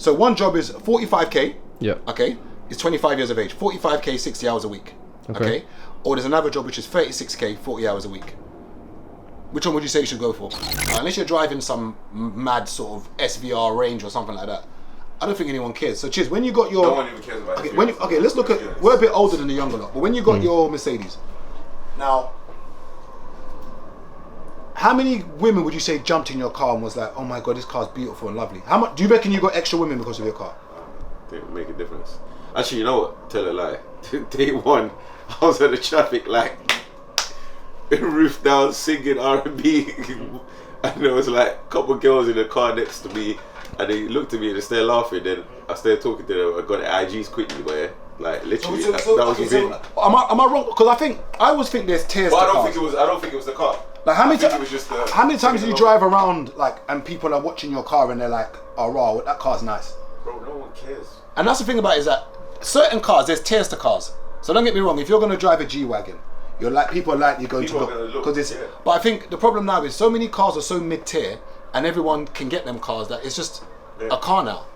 So one job is 45k. Yeah. Okay. It's 25 years of age. 45k, 60 hours a week. Okay. Or there's another job which is 36k, 40 hours a week. Which one would you say you should go for? Unless you're driving some mad sort of SVR range or something like that, I don't think anyone cares. So, Chiz, when you got your... No one even cares about it. Okay, let's look at... We're a bit older than the younger lot, but when you got your Mercedes, now, how many women would you say jumped in your car and was like, oh my God, this car's beautiful and lovely? How much do you reckon you got extra women because of your car? Didn't make a difference. Actually, you know what? Tell a lie. Day one, I was at the traffic light, roof down, singing R&B, and there was like a couple of girls in the car next to me, and they looked at me and they started laughing. Then I started talking to them. I got the IGs quickly, but yeah, like literally, that was the thing. Am I wrong? Because I always think there's tears. But to I don't cars. think it was the car. Like how many how many times do you drive around like and people are watching your car and they're like, oh wow, that car's nice. Bro, no one cares. And that's the thing about it, is that certain cars, there's tears to cars. So don't get me wrong, if you're gonna drive a G-Wagon, you're like people are likely going to look because it's. Yeah. But I think the problem now is so many cars are so mid-tier, and everyone can get them cars that it's just a car now.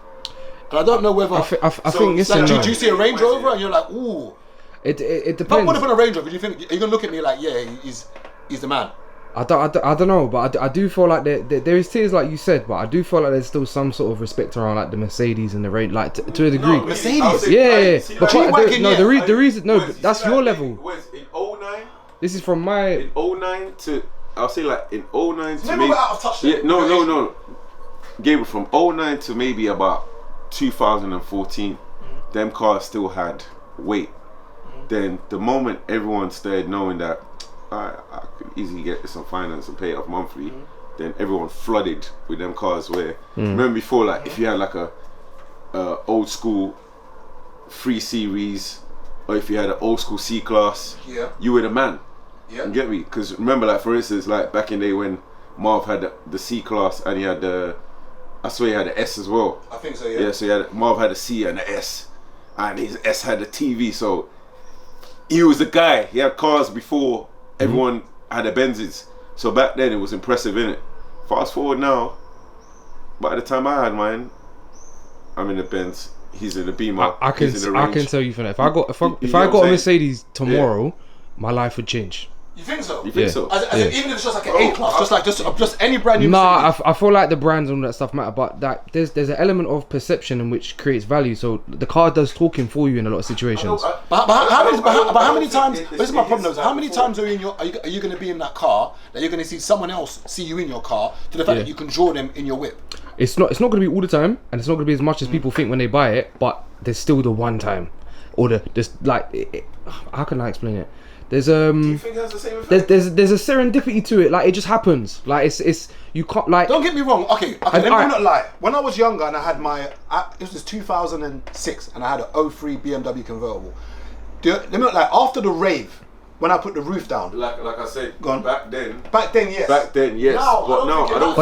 And I don't know whether I think it's like, do you see a Range Rover and you're like, ooh. It depends. But what if on a Range Rover? Do you think are you gonna look at me like, yeah, he's the man? I don't know, but I do feel like there is tears like you said, but I do feel like there's still some sort of respect around like the Mercedes and the Range, like to a degree. No, Mercedes, but G-Wagon, the reason that's your level. In 09? This is from my in 09 to I'll say like in 09 to maybe maybe we're out of touch. Yeah, no. Gabriel, from 09 to maybe about 2014, them cars still had weight. Then the moment everyone started knowing that I could easily get this on finance and pay it off monthly, then everyone flooded with them cars where remember before, like if you had like a old school 3 Series or if you had an old school C-Class, you were the man. You get me? Because remember, like for instance, like back in the day when Marv had the C-Class and he had I swear he had the S as well. I think so, yeah. Yeah, so Marv had a C and a S, and his S had a TV, so he was the guy. He had cars before everyone had the Benzes. So back then it was impressive, innit? Fast forward now, by the time I had mine, I'm in the Benz, he's in the Beamer, I can tell you for that. If I got a Mercedes tomorrow, my life would change. You think so? You think so? Even if it's just like an A-Class, just any brand new. Nah, I feel like the brands and all that stuff matter, but that there's an element of perception in which creates value. So the car does talking for you in a lot of situations. But how many times? This is my problem. How many times are you going to be in that car that you're going to see someone else see you in your car to the fact that you can draw them in your whip? It's not going to be all the time, and it's not going to be as much as people think when they buy it. But there's still the one time, or how can I explain it? There's Do you think that's the same effect? there's a serendipity to it. Like it just happens. Like it's you can't like. Don't get me wrong. Okay. Let me not lie. When I was younger and I had it was 2006 and I had an 03 BMW convertible. Let me not lie. After the rave, when I put the roof down. Like I said, back then, yes. Back then, yes. Now, but no, I don't.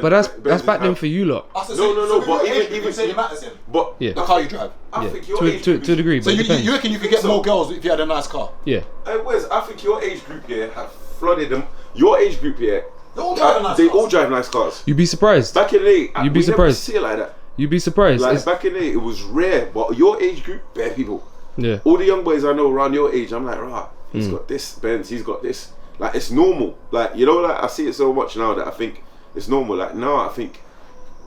But that's back then for you lot. No. But even say it matters in. But the car you drive. I think your to a degree. So you reckon you could get more girls if you had a nice car? Yeah. Hey Wes, I think your age group here have flooded them. Your age group here, they all drive nice they cars. all drive nice cars. You'd be surprised. Back in the day, You'd be we never surprised. see it like that. You'd be surprised. Like back in the day, it was rare. But your age group, bare people. Yeah. All the young boys I know around your age, I'm like, rah, he's got this Benz, he's got this. Like it's normal. Like like I see it so much now that I think it's normal. Like now I think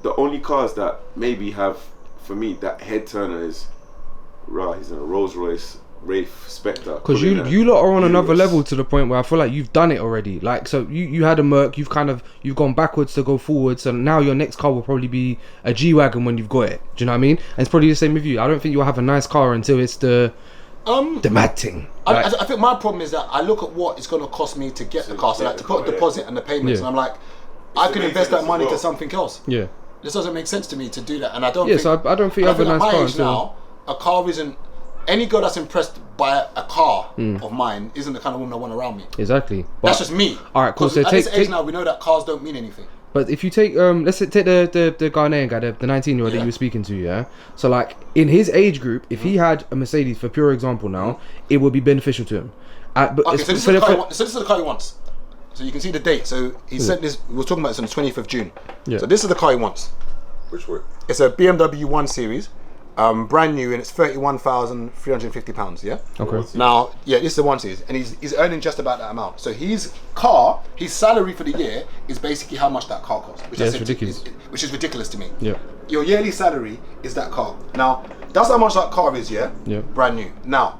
the only cars that maybe have for me that head turner is he's in a Rolls Royce Wraith Spectre. Because you lot are on another level to the point where I feel like you've done it already. Like so you had a Merc, you've gone backwards to go forwards, and now your next car will probably be a G-Wagon when you've got it. Do you know what I mean? And it's probably the same with you. I don't think you'll have a nice car until it's the mad thing. I think my problem is that I look at what it's going to cost me to get the car, so like to put a deposit and the payments, and I'm like, I could invest that money to something else. Yeah. This doesn't make sense to me to do that, and I don't. So I don't think I have a nice car until now. A car isn't. Any girl that's impressed by a car of mine isn't the kind of woman I want around me. Exactly. That's just me. All right, cool. So at this age now, we know that cars don't mean anything. But if you take let's take the Ghanaian guy, the 19-year-old that you were speaking to, yeah. So like in his age group, if he had a Mercedes, for pure example now, it would be beneficial to him. So this is the car he wants. So you can see the date. So he sent this. We were talking about this on the 20th of June. Yeah. So this is the car he wants. Which one? It's a BMW 1 Series, brand new, and it's £31,350. Yeah. Okay. Now, yeah, this is the 1 Series, and he's earning just about that amount. So his salary for the year is basically how much that car costs, which Yeah, it's ridiculous. Which is ridiculous to me. Yeah. Your yearly salary is that car. Now, that's how much that car is. Yeah. Yeah. Brand new. Now,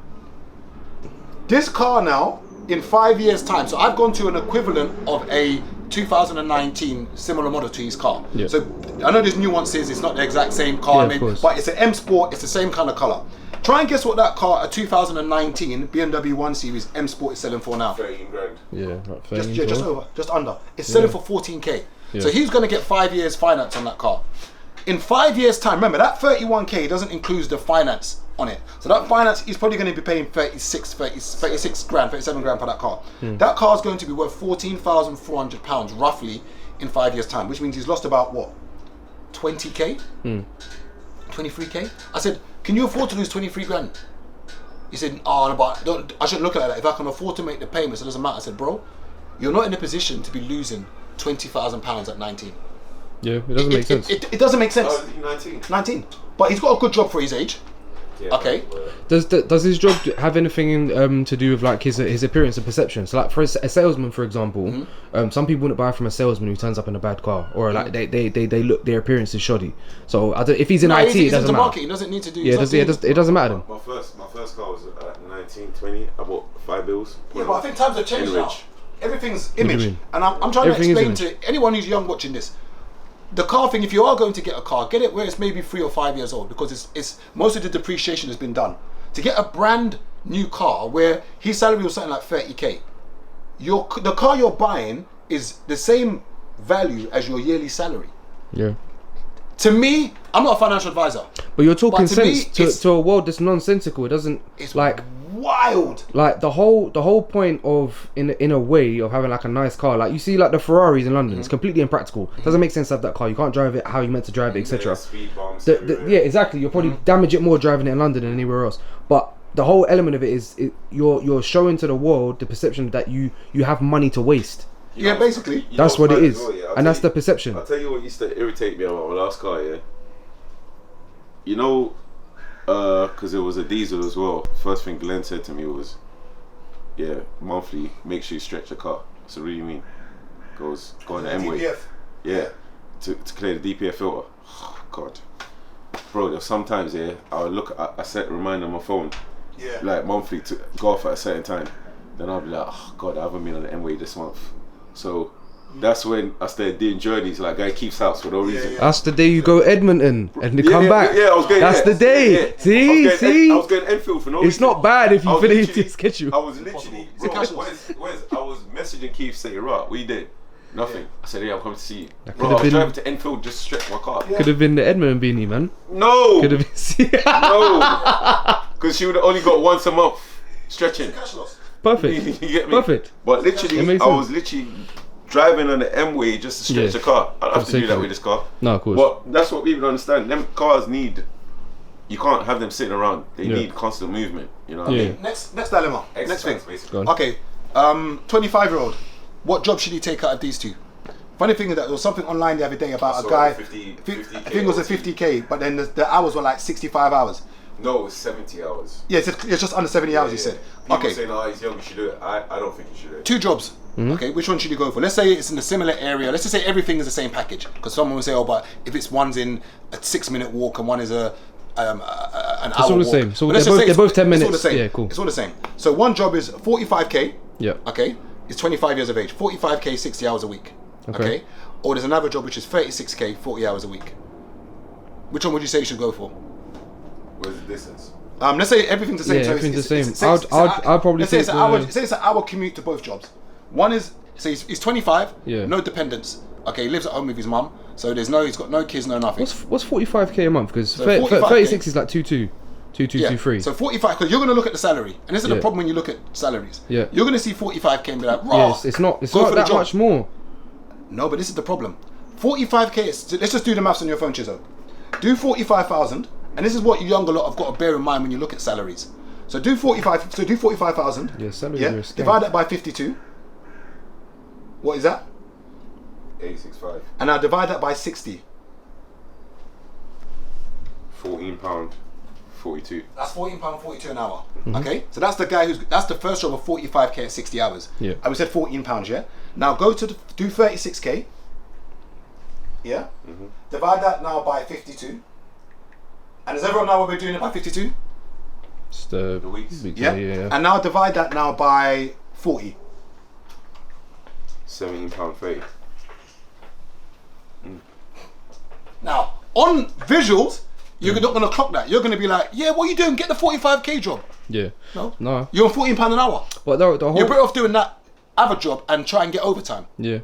this car now, in 5 years' time, so I've gone to an equivalent of a 2019 similar model to his car. Yeah. So I know this nuances, it's not the exact same car, Yeah, of course. but it's an M Sport, it's the same kind of color. Try and guess what that car, a 2019 BMW 1 Series M Sport is selling for now. 13 grand. Yeah. Right, Just over, just under. It's selling for 14k. Yeah. So he's going to get 5 years finance on that car. In 5 years' time, remember that 31k doesn't include the finance on it. So that finance, he's probably going to be paying 36 grand, 37 grand for that car. That car is going to be worth £14,400 roughly in 5 years' time, which means he's lost about what? 20k? 23k? I said, can you afford to lose 23 grand? He said, oh, no, but I shouldn't look at it like that. If I can afford to make the payments, it doesn't matter. I said, bro, you're not in a position to be losing £20,000 at 19. Yeah, it doesn't make sense. It doesn't make sense. Oh, 19. 19. But he's got a good job for his age. Yeah, Okay. Does his job have anything to do with like his appearance and perception? So like for a salesman, for example, some people wouldn't buy from a salesman who turns up in a bad car, or like they look, their appearance is shoddy. So if he's in IT, it doesn't matter. Marketing, doesn't need to do. Yeah, it doesn't matter then. My first car was at 19, 20. I bought 5 bills. Yeah, but I think times have changed now. Image. Everything's do you image, mean? and I'm trying Everything to is explain to anyone who's young watching this. The car thing, if you are going to get a car, get it where it's maybe 3 or 5 years old, because it's most of the depreciation has been done. To get a brand new car where his salary was something like 30k, the car you're buying is the same value as your yearly salary. Yeah. To me, I'm not a financial advisor. But you're talking But to me, sense it's- to a world that's nonsensical. It doesn't It's like wild. the whole point of in a way of having like a nice car, like you see like the Ferraris in London, it's completely impractical. It doesn't make sense to have that car. You can't drive it how you meant to drive it, etc. Speed bumps. Yeah, exactly. You'll probably damage it more driving it in London than anywhere else. But the whole element of it is you're showing to the world the perception that you have money to waste. Yeah, basically. That's what it is, I'll and that's tell the perception. I'll tell you what used to irritate me about my last car, yeah? You know, because it was a diesel as well, first thing Glenn said to me was, yeah, monthly, make sure you stretch the car. So what do you mean? Goes, go on the M-way. DPF. Yeah, to clear the DPF filter. Oh, God. Bro, there's sometimes, yeah, I would look, I set a reminder on my phone, Yeah. like monthly to go off at a certain time. Then I'll be like, oh God, I haven't been on the M-way this month. So that's when I started doing journeys, like guy keeps house for no reason. yeah. That's the day you go Edmonton and you come back. Yeah, I was going. That's the day. Yeah. See. I was going Enfield for no reason. It's not bad if I you was finish literally- your schedule. I was literally, Is it bro, cash Wes, I was messaging Keith saying, right, what you did? Nothing. I said, yeah, I'm coming to see you. That Bro, I could've was been- driving to Enfield just to stretch my car. Could have been the Edmonton beanie, man. No, Could have been. no, because she would have only got once a month stretching. Cash loss. Perfect. You get me? Perfect. But It literally, makes I sense. was literally driving on the M-way just to stretch Yeah. the car. I don't have to do that Safely. with this car. No, of course. But that's what people don't understand. Them cars need. You can't have them sitting around. They Yeah. need constant movement. You know what Yeah. I mean? Next dilemma. Next thing. Exercise, basically. Go on. Okay, 25-year-old. What job should he take out of these two? Funny thing is that there was something online the other day about I a saw guy. it, 50 I think it 50K was a OT. 50k, but then the hours were like 65 hours. No, it's 70 hours. Yeah, it's just under 70 hours. He Yeah. said. People Okay, saying, oh, he's young, you should do it. I don't think you should do it. 2 jobs. Okay, which one should you go for? Let's say it's in a similar area. Let's just say everything is the same package. Because someone will say, oh, but if it's one's in a 6-minute walk and one is an hour all the walk. same. So But let's they're just both- say they're both 10 It's all the minutes. same. Yeah, cool. It's all the same. So one job is 45k. Yeah. Okay, it's 25 years of age. 45k, 60 hours a week. Okay. Or there's another job which is 36k, 40 hours a week. Which one would you say you should go for? Where's the distance? Let's say everything's the same. Yeah, so everything's it's- the it's- same. it's- I'd probably let's say take it's an hour. the- Say it's an hour commute to both jobs. One is he's 25. Yeah. No dependents. Okay, he lives at home with his mum. So he's got no kids, no nothing. What's 45k a month? Because So 45K 36 is like 22, 23. So 45, because you're going to look at the salary, and this is the Yeah. problem when you look at salaries. Yeah. You're going to see 45k and be like, Yeah, raw. it's not Go for the that job. much more. No, but this is the problem. 45k. Let's just do the maths on your phone, Chizo. Do 45,000, and this is what you younger lot have got to bear in mind when you look at salaries. So do 45. So do 45,000. Yeah, salaries Yeah. are a scam. Divide that by 52. What is that? 865. And now divide that by 60. £14.42. That's £14.42 an hour. Okay, so that's the guy that's the first job of 45k at 60 hours. Yeah. And we said £14, yeah. Now go to do 36k. Yeah. Divide that now by 52. And does everyone know what we're doing it by 52? It's the weeks. Yeah. And now divide that now by 40. £17.30. Now on visuals, you're not going to clock that. You're going to be like, yeah, what are you doing? Get the 45k job. Yeah. No. You're on £14 an hour. But the whole. You're better off doing that other job and try and get overtime. Yeah.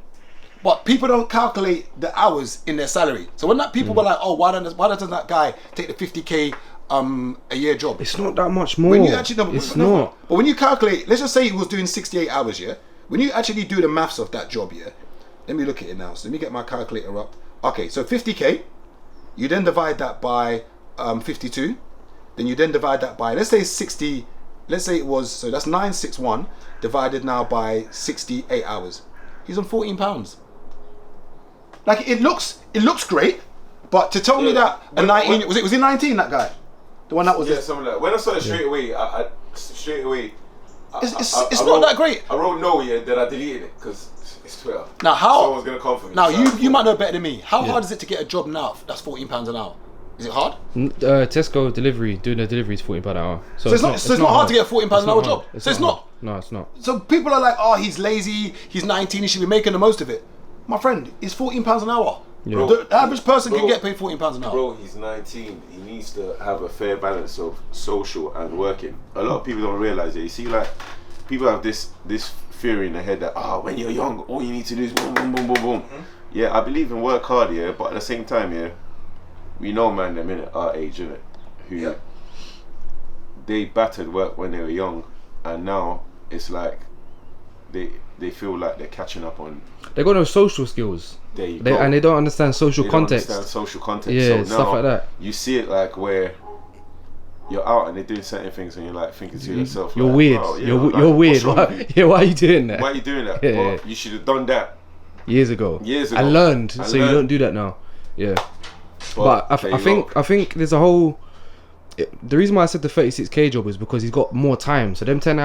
But people don't calculate the hours in their salary. So when that people were like, oh, why doesn't that guy take the 50k a year job? It's not that much more. When you actually not. But when you calculate, let's just say he was doing 68 hours, yeah. When you actually do the maths of that job, yeah. Let me look at it now. So let me get my calculator up. Okay, so 50k. You then divide that by 52. Then you then divide that by, let's say 60. Let's say it was, so that's 961 divided now by 68 hours. He's on £14. Like it looks great, but to tell me that a 19 was he 19, that guy, the one that was something like that. When I saw it straight away, it's not that great. I wrote no, then I deleted it because it's Twitter. Now how? Someone's gonna come for me. Now you might know better than me. How hard is it to get a job now? That's £14 an hour. Is it hard? Tesco delivery, doing a delivery is £14 an hour. So it's not hard to get a £14 an hour job. So it's not. No, it's not. So people are like, oh, he's lazy. He's 19. He should be making the most of it. My friend, it's £14 an hour. Yeah. Bro, the average person can get paid £14 an hour. Bro, he's 19. He needs to have a fair balance of social and working. A lot of people don't realize it. You see, like, people have this theory in their head that, when you're young, all you need to do is boom, boom, boom, boom, boom. Yeah, I believe in work hard, yeah, but at the same time, yeah, we know, man, them in our age, innit, who they battered work when they were young, and now it's like they feel like they're catching up on. They got no social skills. There you go. And they don't understand social context. Don't understand social context. Yeah, so stuff like that. You see it like where you're out and they're doing certain things, and you're like thinking to yourself, "You're like, weird. oh, yeah, you're weird. Why are you doing that? Why are you doing that? Yeah, well, you should have done that years ago. I learned, so you don't do that now. Yeah. But I think there's a whole. The reason why I said the 36k job is because he's got more time. So them 20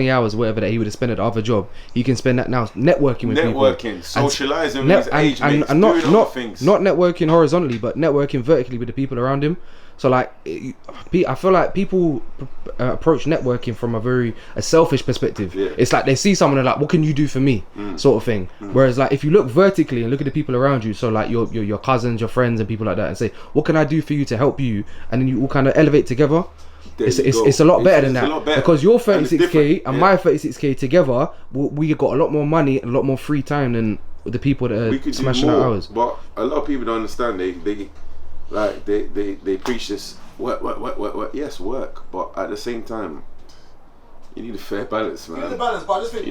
hours, whatever that he would have spent at the other job, he can spend that now networking with people, socializing with his age mates, and not networking horizontally, but networking vertically with the people around him. So like, I feel like people approach networking from a selfish perspective. Yeah. It's like they see someone and like, what can you do for me, sort of thing. Whereas like, if you look vertically and look at the people around you, so like your cousins, your friends, and people like that, and say, what can I do for you to help you, and then you all kind of elevate together. It's a lot better than that, because your 36k and my 36k together, we got a lot more money and a lot more free time than the people that are smashing out hours. But a lot of people don't understand. They preach this work. Yes, work, but at the same time, you need a fair balance, man. You need a balance, but I just think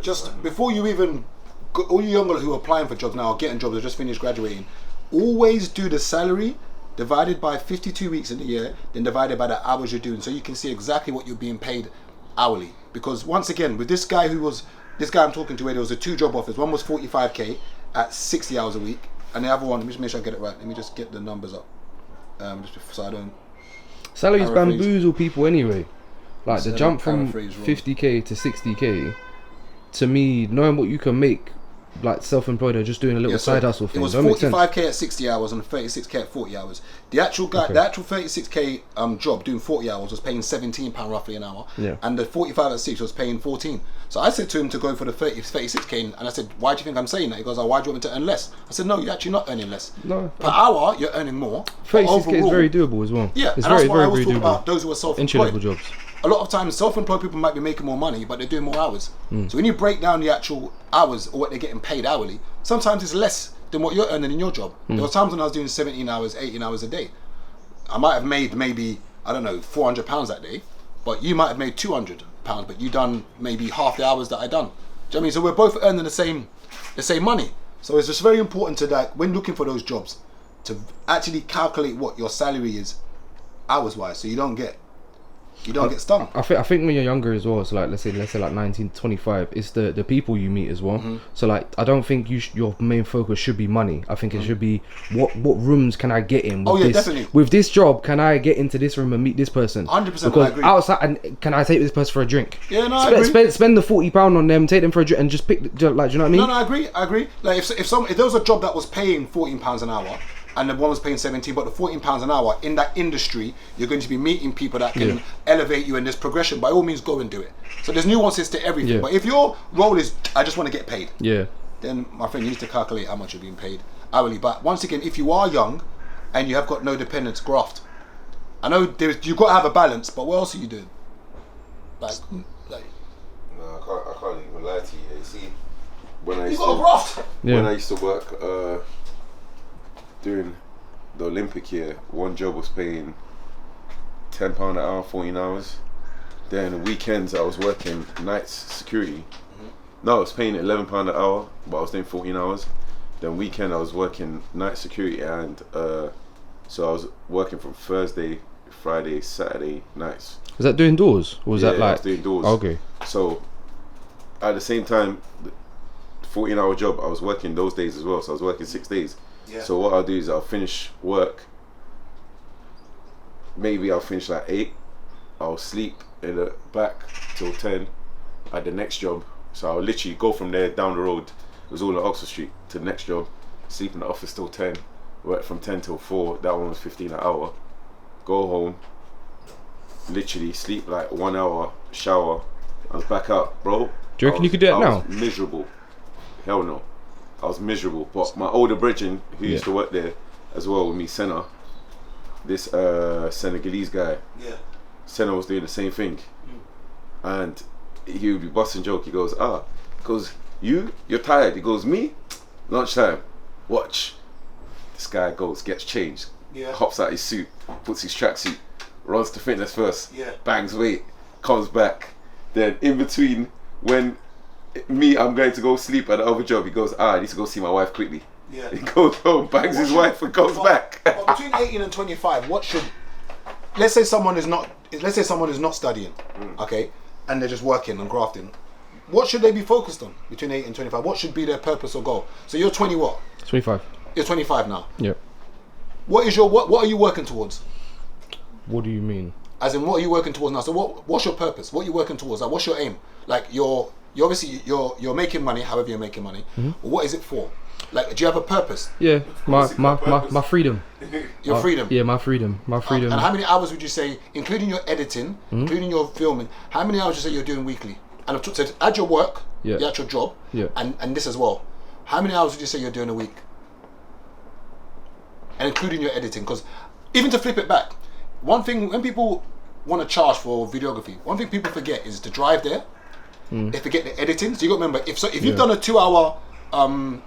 just before you even, all you young people who are applying for jobs now, or getting jobs, or just finished graduating, always do the salary divided by 52 weeks in a year, then divided by the hours you're doing, so you can see exactly what you're being paid hourly. Because once again, with this guy I'm talking to, where there was 2 job offers. One was 45k at 60 hours a week. And the other one, let me just make sure I get it right. Let me just get the numbers up. Just so I don't. Salaries bamboozle people anyway. Like the jump from 50k to 60k, to me, knowing what you can make, like self-employed or just doing a little side hustle thing. It was 45k at 60 hours and 36k at 40 hours. The actual guy, the actual 36k job doing 40 hours was paying £17 roughly an hour. Yeah. And the 45 at 6 was paying 14. So I said to him to go for the 36k, and I said, why do you think I'm saying that? He goes, why do you want me to earn less? I said, no, you're actually not earning less. No. Per hour, you're earning more. 36k is very doable as well. Yeah, it's and very, that's why I always very talk doable. about those who are self-employed. Entry-level jobs. A lot of times, self-employed people might be making more money, but they're doing more hours. So when you break down the actual hours or what they're getting paid hourly, sometimes it's less than what you're earning in your job. There were times when I was doing 17 hours, 18 hours a day. I might have made maybe, I don't know, £400 that day, but you might have made £200, but you done maybe half the hours that I done. Do you know what I mean? So we're both earning the same money. So it's just very important to, like, when looking for those jobs, to actually calculate what your salary is hours-wise, so you don't get you don't get stung. I think when you're younger as well, so like let's say like 19, 25, it's the people you meet as well. So like I don't think your main focus should be money. I think it should be what rooms can I get in with definitely. With this job, can I get into this room and meet this person? 100%. Because I agree. outside, and can I take this person for a drink? Yeah, no, I agree. Spend the £40 on them, take them for a drink, and just pick like, do you know what I mean? No, I agree. Like if there was a job that was paying £14 an hour, and the one was paying 17, but the £14 an hour in that industry, you're going to be meeting people that can elevate you, and there's progression. By all means, go and do it. So there's nuances to everything. Yeah. But if your role is, I just want to get paid, then my friend, you need to calculate how much you're being paid hourly. But once again, if you are young and you have got no dependents, graft. I know you've got to have a balance, but what else are you doing? Like no, I can't even lie to you. You see, when I you used got to graft. when I used to work during the Olympic year, one job was paying £10 an hour, 14 hours. Then weekends I was working nights security. No, I was paying £11 an hour, but I was doing 14 hours. Then weekend I was working night security, and so I was working from Thursday, Friday, Saturday nights. was that doing doors? Or was that like I was doing doors. Okay. So at the same time, the 14-hour job, I was working those days as well. So I was working 6 days. Yeah. So what I'll do is I'll finish work. Maybe I'll finish like 8. I'll sleep in the back till 10 at the next job. So I'll literally go from there down the road. It was all on Oxford Street to the next job. Sleep in the office till 10. Work from 10 till 4. That one was 15 an hour. Go home. Literally sleep like 1 hour. Shower. I was back out, bro. Do you reckon you could do that now? I was miserable. Hell no. I was miserable. But my older brethren who used to work there as well with me, Senna, this Senegalese guy, Senna was doing the same thing. And he would be busting joke. He goes, you're tired. He goes, me? Lunchtime. Watch. This guy goes, gets changed, hops out his suit, puts his tracksuit, runs to fitness first, bangs weight, comes back. Then in between, when I'm going to go sleep at the other job, he goes, I need to go see my wife quickly. He goes home, bangs his wife, and goes back. But between 18 and 25, let's say someone is not studying, okay, and they're just working and grafting. What should they be focused on between 18 and 25? What should be their purpose or goal? So you're 20 what? 25. You're 25 now. Yep. What are you working towards? What do you mean? As in, what are you working towards now? So what's your purpose? What are you working towards? Like, what's your aim? Like, you're obviously you're making money, however you're making money. But what is it for? Like, do you have a purpose? Yeah, my freedom. Your freedom. Yeah, my freedom. And how many hours would you say, including your editing, including your filming, how many hours would you say you're doing weekly? And so add your work, your actual job, and this as well. How many hours would you say you're doing a week? And including your editing, because even to flip it back, one thing when people want to charge for videography, one thing people forget is the drive there. They forget the editing. So you got to remember, if you've done a 2-hour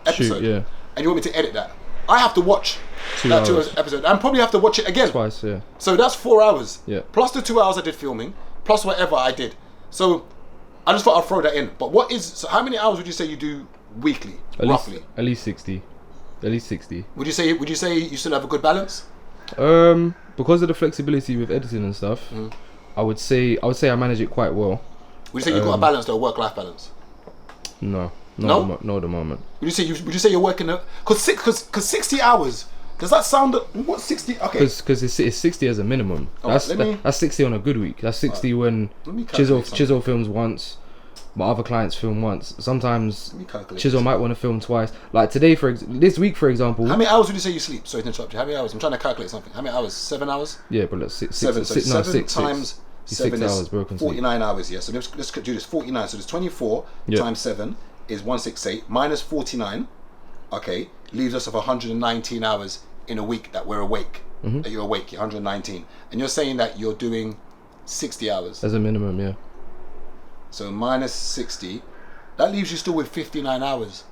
episode, and you want me to edit that, I have to watch that 2 hours episode, and probably have to watch it again twice. Yeah. So that's 4 hours. Yeah. Plus the 2 hours I did filming, plus whatever I did. So I just thought I'd throw that in. But so how many hours would you say you do weekly, roughly? At least 60. At least 60. Would you say you still have a good balance? Because of the flexibility with editing and stuff, I would say I manage it quite well. Would you say you've got a balance, though, work-life balance? No, at the moment. Would you say you're working because 60 hours? Does that sound what 60? Okay. Because it's 60 as a minimum. That's 60 on a good week. That's 60 when Chisel films once, my other clients film once. Sometimes Chisel might want to film twice. Like today, this week, for example. How many hours would you say you sleep? Sorry to interrupt you. How many hours? I'm trying to calculate something. How many hours? 7 hours? Yeah, but let's 6 7 times 7 6 hours broken 49 hours. Yeah. So let's do this. 49. So there's 24 times 7 is 168 minus 49. Okay, leaves us with 119 hours in a week that we're awake. That you're awake. 119, and you're saying that you're doing 60 hours as a minimum. Yeah. So minus 60, that leaves you still with 59 hours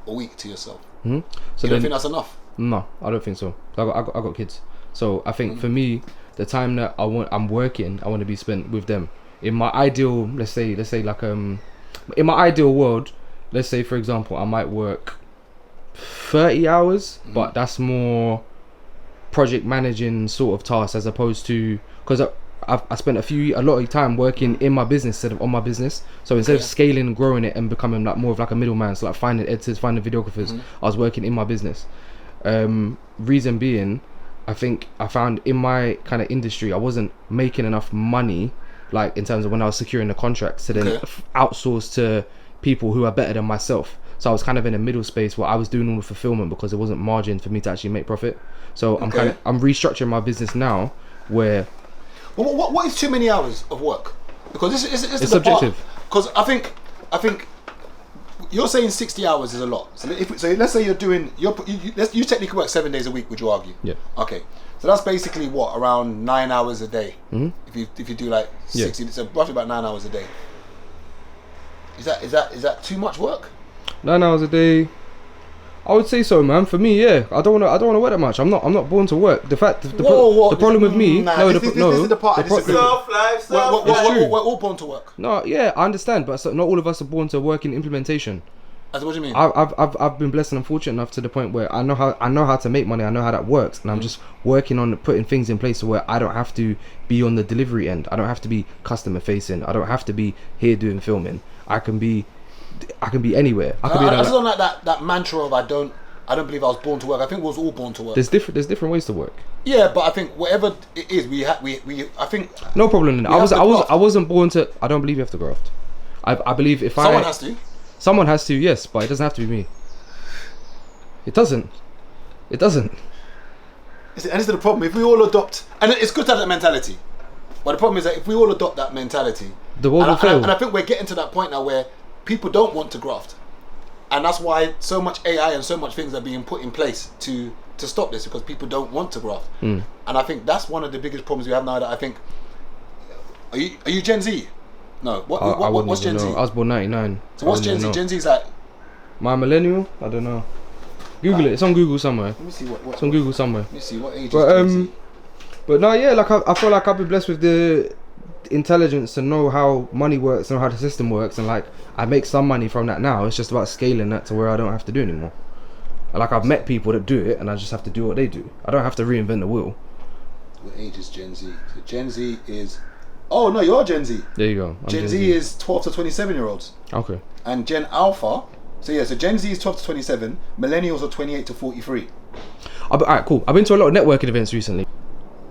a week to yourself. So you don't think that's enough? No, I don't think so. I got kids, so I think for me, the time that I'm working, I want to be spent with them. In my ideal, let's say like in my ideal world, let's say for example, I might work 30 hours, but that's more project managing sort of tasks as opposed to, because I spent a lot of time working in my business instead of on my business. So instead of scaling and growing it and becoming like more of like a middleman, so like finding editors, finding videographers, I was working in my business. Reason being, I think I found in my kind of industry I wasn't making enough money, like in terms of when I was securing the contracts, to then outsource to people who are better than myself. So I was kind of in a middle space where I was doing all the fulfillment because there wasn't margin for me to actually make profit. So I'm restructuring my business now where. Well, what is too many hours of work? Because this is subjective. Because I think you're saying 60 hours is a lot. So let's say you're doing you technically work 7 days a week. Would you argue? Yeah. Okay. So that's basically what, around 9 hours a day. If you do like 60, so roughly about 9 hours a day. Is that too much work? 9 hours a day, I would say so, man. For me, yeah. I don't want to work that much. I'm not born to work. The problem with me, this is the part I disagree with. Self-life. We're all born to work. No, yeah, I understand, but not all of us are born to work in implementation. What do you mean? I've been blessed and fortunate enough to the point where I know how to make money. I know how that works, and I'm just working on putting things in place where I don't have to be on the delivery end. I don't have to be customer facing. I don't have to be here doing filming. I can be anywhere. I just don't like that mantra of I don't believe I was born to work. I think we was all born to work. There's different ways to work. Yeah, but I think whatever it is, I think no problem. I wasn't born to. I don't believe you have to graft. I believe if someone has to. Someone has to, yes, but it doesn't have to be me. It doesn't. And this is the problem. If we all adopt, and it's good to have that mentality, but the problem is that if we all adopt that mentality, the world will fail. And I think we're getting to that point now where people don't want to graft, and that's why so much AI and so much things are being put in place to stop this, because people don't want to graft. And I think that's one of the biggest problems we have now. That I think, are you Gen Z? No. What's Gen Z? I was born 99. So what's Gen Z? Gen Z is like. My millennial? I don't know. Google it. It's on Google somewhere. Let me see what. It's on Google somewhere. Let me see what age is Gen Z. But no, yeah, like I feel like I've been blessed with the intelligence to know how money works and how the system works, and like I make some money from that now. It's just about scaling that to where I don't have to do anymore. Like I've met people that do it, and I just have to do what they do. I don't have to reinvent the wheel. What age is Gen Z? So Gen Z is. Oh no, you're Gen Z. There you go. Gen Z is 12 to 27 year olds. Okay. And Gen Alpha. So Gen Z is 12 to 27. Millennials are 28 to 43. Alright, cool. I've been to a lot of networking events recently.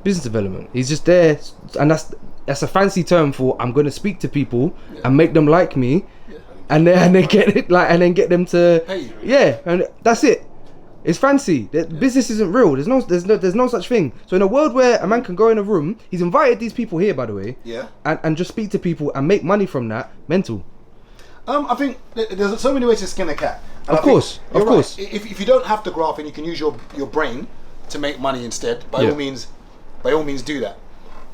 Business development. He's just there, and that's a fancy term for I'm going to speak to people and make them like me, and then get it and then get them to and that's it. It's fancy. Business isn't real. There's no such thing. So in a world where a man can go in a room, he's invited these people here, by the way, and just speak to people and make money from that. Mental. I think there's so many ways to skin a cat. Of course. If you don't have to graph and you can use your brain to make money instead, by all means do that.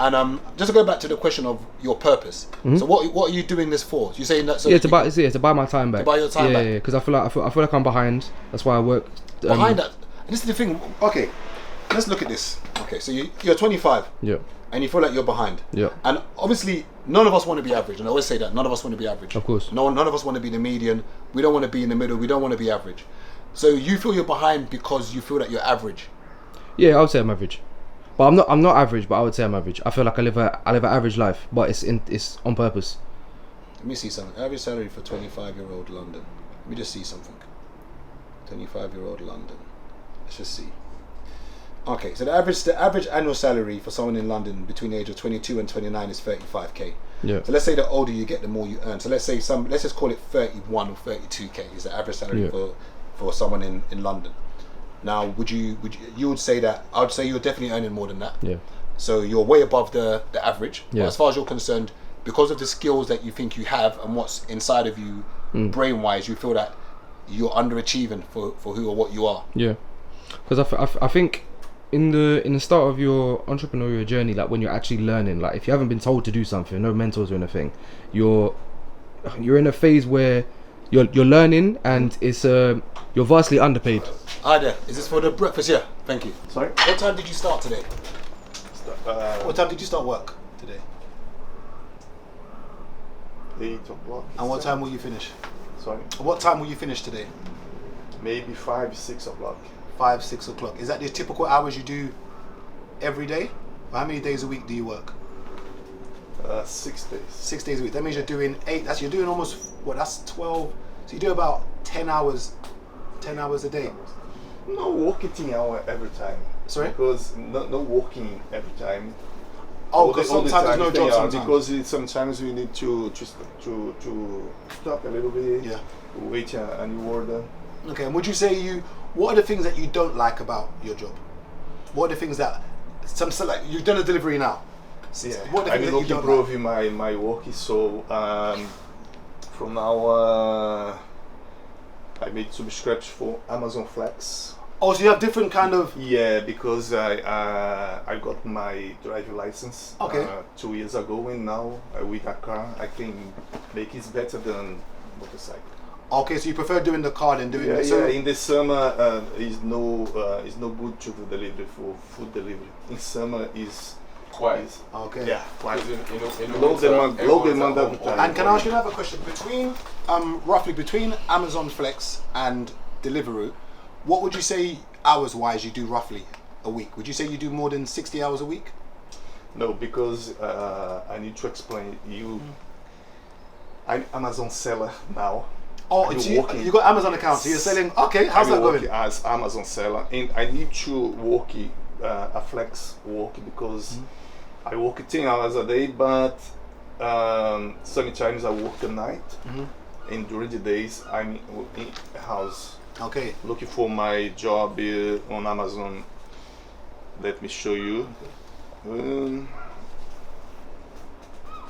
And just to go back to the question of your purpose. So what are you doing this for? You're saying that to buy my time back. To buy your time back. Yeah, because I feel like I'm behind. That's why I work. Behind that. And this is the thing. Okay, let's look at this. Okay, so you're 25. Yeah. And you feel like you're behind. Yeah. And obviously, none of us want to be average. And I always say that none of us want to be average. Of course. None of us want to be the median. We don't want to be in the middle. We don't want to be average. So you feel you're behind because you feel that you're average. Yeah, I would say I'm average. But I'm not average, but I would say I'm average. I feel like I live an average life, but it's on purpose. Let me see something. Average salary for 25-year-old London. Let me just see something. 25-year-old London. Let's just see. Okay, so the average annual salary for someone in London between the age of 22 and 29 is 35k. Yeah. So let's say the older you get, the more you earn. So let's just call it 31 or 32k is the average salary for someone in London. Now, would you say that? I would say you're definitely earning more than that. Yeah. So you're way above the average. Yeah. But as far as you're concerned, because of the skills that you think you have and what's inside of you, brain-wise, you feel that you're underachieving for who or what you are. Yeah. Because I think in the start of your entrepreneurial journey, like when you're actually learning, like if you haven't been told to do something, no mentors or anything, you're in a phase where you're learning, and it's you're vastly underpaid. Hi there. Is this for the breakfast? Yeah. Thank you. Sorry? What time did you start today? What time did you start work today? 8 o'clock. And what time will you finish? Sorry? What time will you finish today? Maybe 5, 6 o'clock. 5, 6 o'clock. Is that the typical hours you do every day? Or how many days a week do you work? 6 days. 6 days a week. That means you're doing 8. You're doing almost what? That's 12. So you do about 10 hours. 10 hours a day. No working hour every time. Sorry? Because no working every time. Oh, because sometimes there's no job sometimes. Because sometimes we need to stop a little bit. Yeah. Wait and you order. Okay, and would you say what are the things that you don't like about your job? What are the things that like you've done a delivery now? Yeah. What are the I'm things that you looking don't improving my work. So from now I made some scraps for Amazon Flex. Oh, so you have different kind of. Yeah, because I got my driving license 2 years ago, and now with a car I can make it better than motorcycle. Okay, so you prefer doing the car than doing Yeah, the. So in the summer it's no good to do delivery for food delivery. In summer is Quiet. Okay. Yeah, quiet. In the Low winter, demand everyone's at every home. time. And can I ask you another question? Between roughly between Amazon Flex and Deliveroo, what would you say hours-wise you do roughly a week? Would you say you do more than 60 hours a week? No, because I need to explain you. I'm Amazon seller now. Oh, so you got Amazon account, so you're selling. Okay, how's that going? As Amazon seller, and I need to work a flex work because I work 10 hours a day, but sometimes I work the night, and during the days I'm in the house. Okay. Looking for my job on Amazon. Let me show you.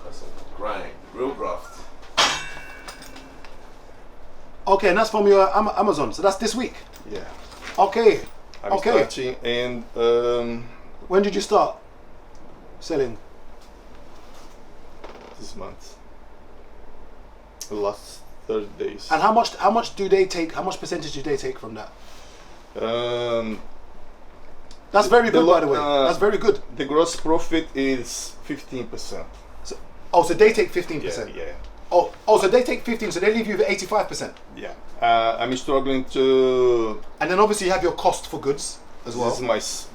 That's a grind, real graft. Okay, and that's from your Amazon. So that's this week. Yeah. Okay. I'm Okay. starting, and When did you start selling? this month, the last 30 days. And how much do they take? How much percentage do they take from that? That's very good, by the way. That's very good. The gross profit is 15%. So they take 15%. Yeah. Oh, so they take 15, so they leave you with 85%. Yeah. I'm struggling to. And then obviously you have your cost for goods as well. This is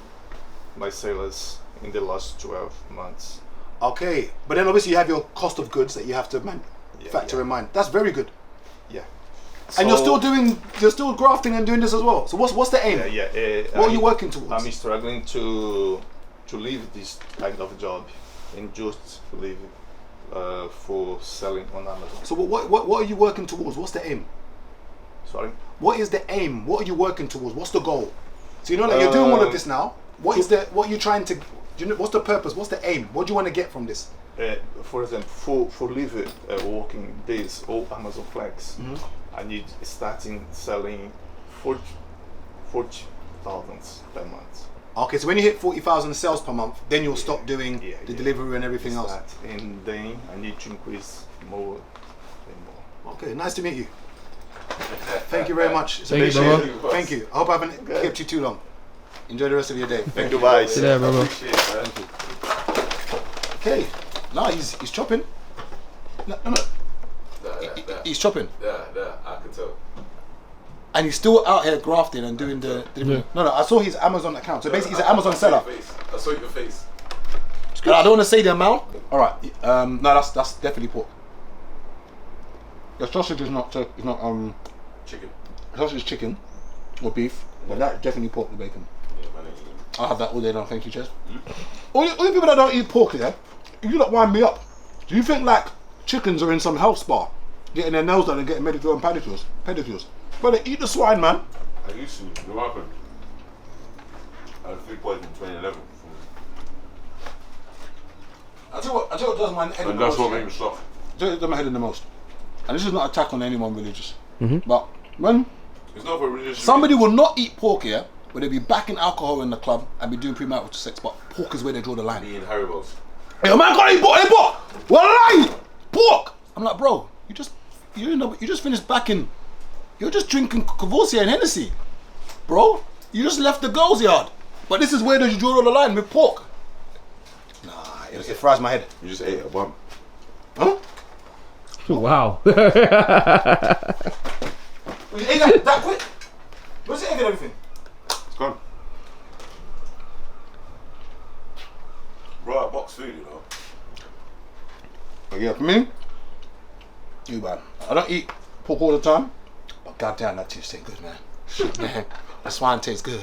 my sales in the last 12 months. Okay, but then obviously you have your cost of goods that you have to factor in mind. That's very good. Yeah. And you're still grafting and doing this as well. So what's the aim? Yeah. What are you working towards? I'm struggling to leave this kind of job and just leave for selling on Amazon. So what are you working towards? What's the aim? Sorry. What is the aim? What are you working towards? What's the goal? So you're doing all of this now. What are you trying to? What's the purpose? What's the aim? What do you want to get from this? For example, for living working days or Amazon Flex, I need starting selling 40,000 per month. Okay, so when you hit 40,000 sales per month, then you'll stop doing the delivery and everything else. And then I need to increase more and more. Okay, nice to meet you. Thank you very much. Thank you, brother. Thank you. I hope I haven't kept you too long. Enjoy the rest of your day. Thank you, bye. See you there, brother. Okay, now he's chopping. No. He's chopping. Yeah, I can tell. And he's still out here grafting and doing the delivery. No, I saw his Amazon account. So basically, he's an Amazon seller. I saw your face. I don't want to say the amount. All right. No, that's definitely pork. The sausage is not Chicken. sausage is chicken or beef, but that's definitely pork with bacon. Yeah, man. I'll have that all day long. Thank you, Chess. All the people that don't eat pork, you lot wind me up. Do you think like chickens are in some health spa, getting their nails done and getting manicure and pedicures? But they eat the swine, man. I used to. What happened? I had food poisoning in 2011. I tell you what does my head in And the that's most. what made me stop. I tell you what does my head in the most. And this is not an attack on anyone religious. But when It's not for religious. somebody will not eat pork here, but they'll be backing alcohol in the club and be doing premarital sex, but pork is where they draw the line. Being Haribo's. Hey, man, can't eat pork. Hey, pork. Wallahi, pork. I'm like, bro, you just finished backing. You're just drinking Courvoisier and Hennessy, bro. You just left the girls' yard. But this is where you draw the line with pork. Nah, it fries my head. You just ate a bump. Huh? Wow. You ate that quick? Where's the egg and everything? It's gone. Bro, I box food, you know. But yeah, for me, you man. I don't eat pork all the time, but goddamn that tastes good, man. Shit, man. That swine tastes good.